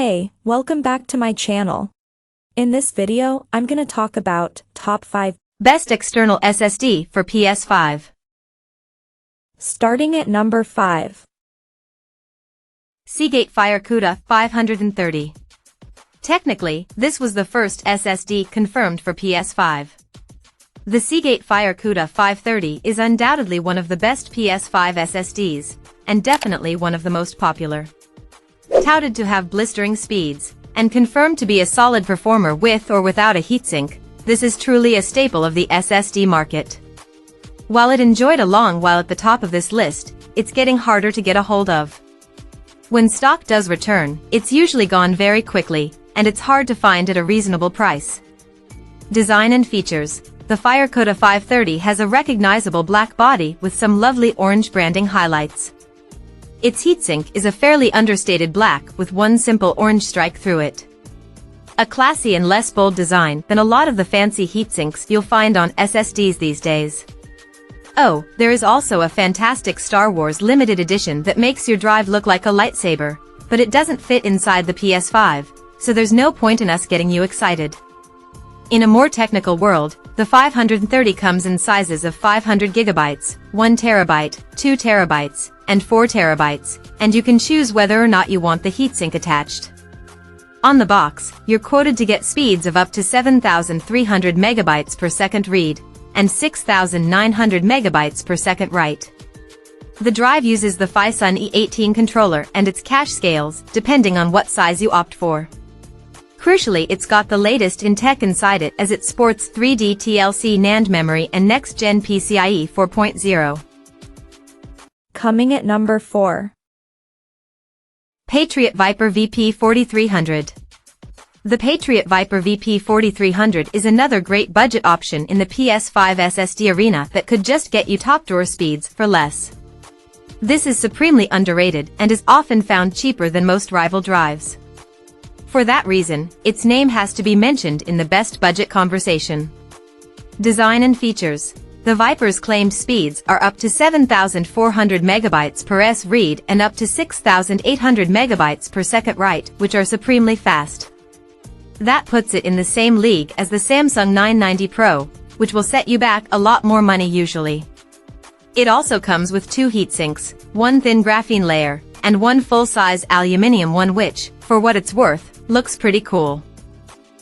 Hey, welcome back to my channel. In this video, I'm gonna talk about top 5 best external SSD for PS5. Starting at number 5. Seagate FireCuda 530. Technically, this was the first SSD confirmed for PS5. The Seagate FireCuda 530 is undoubtedly one of the best PS5 SSDs, and definitely one of the most popular. Touted to have blistering speeds, and confirmed to be a solid performer with or without a heatsink, this is truly a staple of the SSD market. While it enjoyed a long while at the top of this list, it's getting harder to get a hold of. When stock does return, it's usually gone very quickly, and it's hard to find at a reasonable price. Design and features. The FireCuda 530 has a recognizable black body with some lovely orange branding highlights. Its heatsink is a fairly understated black with one simple orange strike through it. A classy and less bold design than a lot of the fancy heatsinks you'll find on SSDs these days. Oh, there is also a fantastic Star Wars limited edition that makes your drive look like a lightsaber, but it doesn't fit inside the PS5, so there's no point in us getting you excited. In a more technical world, the 530 comes in sizes of 500 GB, 1 TB, 2 TB, and 4 TB, and you can choose whether or not you want the heatsink attached. On the box, you're quoted to get speeds of up to 7,300 MB per second read, and 6,900 MB per second write. The drive uses the FireCuda E18 controller and its cache scales, depending on what size you opt for. Crucially, it's got the latest in tech inside it as it sports 3D TLC NAND memory and next-gen PCIe 4.0. Coming at number 4. Patriot Viper VP4300. The Patriot Viper VP4300 is another great budget option in the PS5 SSD arena that could just get you top-drawer speeds for less. This is supremely underrated and is often found cheaper than most rival drives. For that reason, its name has to be mentioned in the best budget conversation. Design and features. The Viper's claimed speeds are up to 7,400 MB per s read and up to 6,800 MB per second write, which are supremely fast. That puts it in the same league as the Samsung 990 Pro, which will set you back a lot more money usually. It also comes with 2 heatsinks, one thin graphene layer, and one full-size aluminium one which, for what it's worth, looks pretty cool.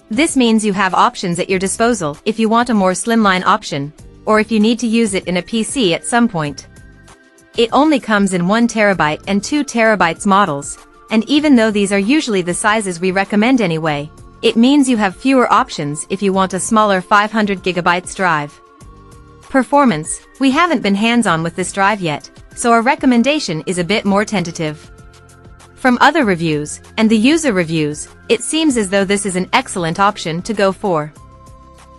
This means you have options at your disposal if you want a more slimline option, or if you need to use it in a PC at some point. It only comes in 1 TB and 2 TB models, and even though these are usually the sizes we recommend anyway, it means you have fewer options if you want a smaller 500 GB drive. Performance. We haven't been hands-on with this drive yet, so our recommendation is a bit more tentative. From other reviews, and the user reviews, it seems as though this is an excellent option to go for.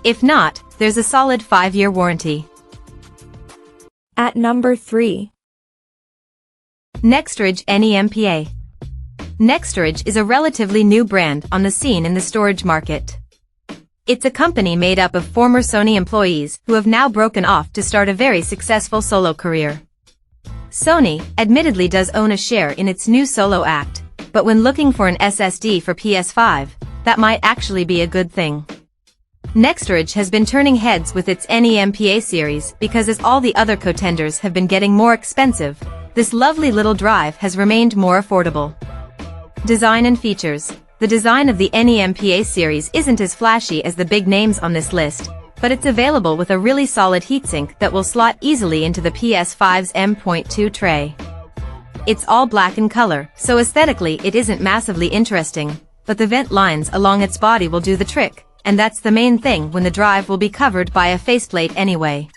If not, there's a solid 5-year warranty. At number 3. Nextorage NEM-PA. Nextorage is a relatively new brand on the scene in the storage market. It's a company made up of former Sony employees who have now broken off to start a very successful solo career. Sony, admittedly, does own a share in its new solo act, but when looking for an SSD for PS5, that might actually be a good thing. Nextorage has been turning heads with its NEM-PA series because as all the other contenders have been getting more expensive, this lovely little drive has remained more affordable. Design and features. The design of the NEM-PA series isn't as flashy as the big names on this list, but it's available with a really solid heatsink that will slot easily into the PS5's M.2 tray. It's all black in color, so aesthetically it isn't massively interesting, but the vent lines along its body will do the trick, and that's the main thing when the drive will be covered by a faceplate anyway.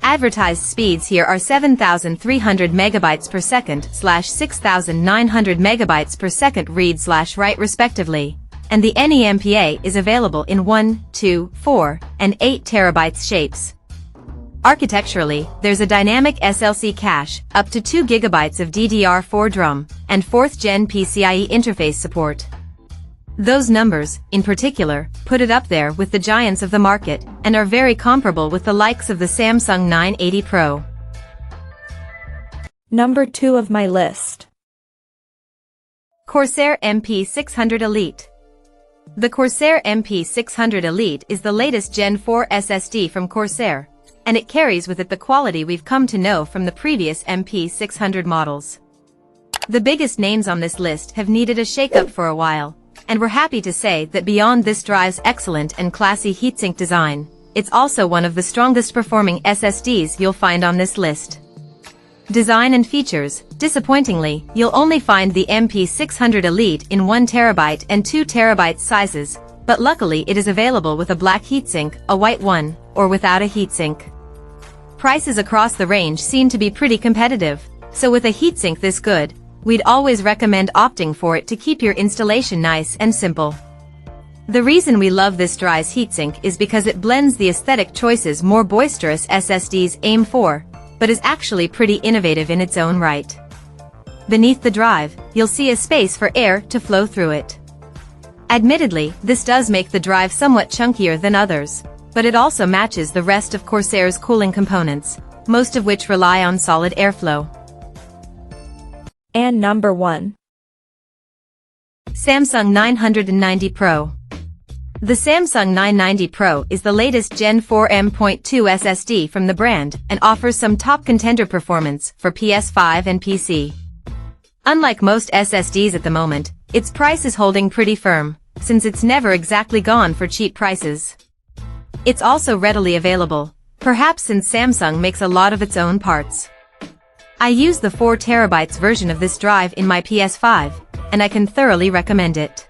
Advertised speeds here are 7,300 MB per second / 6,900 MB per second read / write respectively, and the NEM-PA is available in 1, 2, 4, and 8 TB shapes. Architecturally, there's a dynamic SLC cache, up to 2 GB of DDR4 DRAM, and 4th Gen PCIe interface support. Those numbers, in particular, put it up there with the giants of the market, and are very comparable with the likes of the Samsung 980 Pro. Number 2 of my list. Corsair MP600 Elite. The Corsair MP600 Elite is the latest Gen 4 SSD from Corsair, and it carries with it the quality we've come to know from the previous MP600 models. The biggest names on this list have needed a shakeup for a while, and we're happy to say that beyond this drive's excellent and classy heatsink design, it's also one of the strongest performing SSDs you'll find on this list. Design and features. Disappointingly, you'll only find the MP600 Elite in 1TB and 2TB sizes, but luckily it is available with a black heatsink, a white one, or without a heatsink. Prices across the range seem to be pretty competitive, so with a heatsink this good, we'd always recommend opting for it to keep your installation nice and simple. The reason we love this drive's heatsink is because it blends the aesthetic choices more boisterous SSDs aim for, but is actually pretty innovative in its own right. Beneath the drive, you'll see a space for air to flow through it. Admittedly, this does make the drive somewhat chunkier than others, but it also matches the rest of Corsair's cooling components, most of which rely on solid airflow. And number 1. Samsung 990 Pro. The Samsung 990 Pro is the latest Gen 4 M.2 SSD from the brand and offers some top contender performance for PS5 and PC. Unlike most SSDs at the moment, its price is holding pretty firm, since it's never exactly gone for cheap prices. It's also readily available, perhaps since Samsung makes a lot of its own parts. I use the 4TB version of this drive in my PS5, and I can thoroughly recommend it.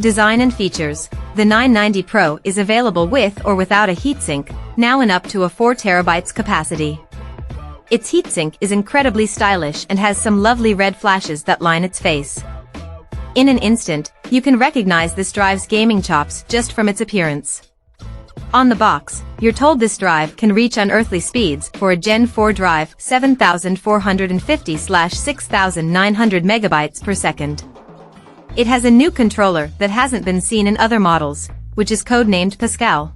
Design and features. The 990 Pro is available with or without a heatsink, now in up to a 4TB capacity. Its heatsink is incredibly stylish and has some lovely red flashes that line its face. In an instant, you can recognize this drive's gaming chops just from its appearance. On the box, you're told this drive can reach unearthly speeds for a Gen 4 drive 7450/6900 megabytes per second. It has a new controller that hasn't been seen in other models, which is codenamed Pascal.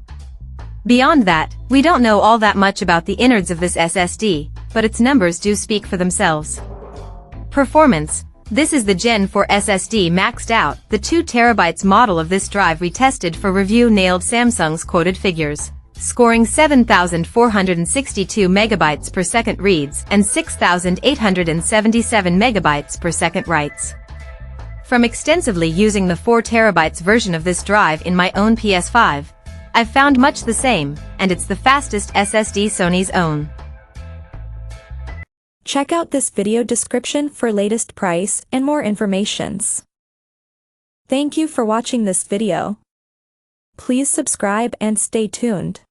Beyond that, we don't know all that much about the innards of this SSD, but its numbers do speak for themselves. Performance. This is the Gen 4 SSD maxed out. The 2TB model of this drive retested for review nailed Samsung's quoted figures, scoring 7,462 megabytes per second reads and 6,877 megabytes per second writes. From extensively using the 4TB version of this drive in my own PS5, I've found much the same, and it's the fastest SSD Sony's own. Check out this video description for latest price and more informations. Thank you for watching this video. Please subscribe and stay tuned.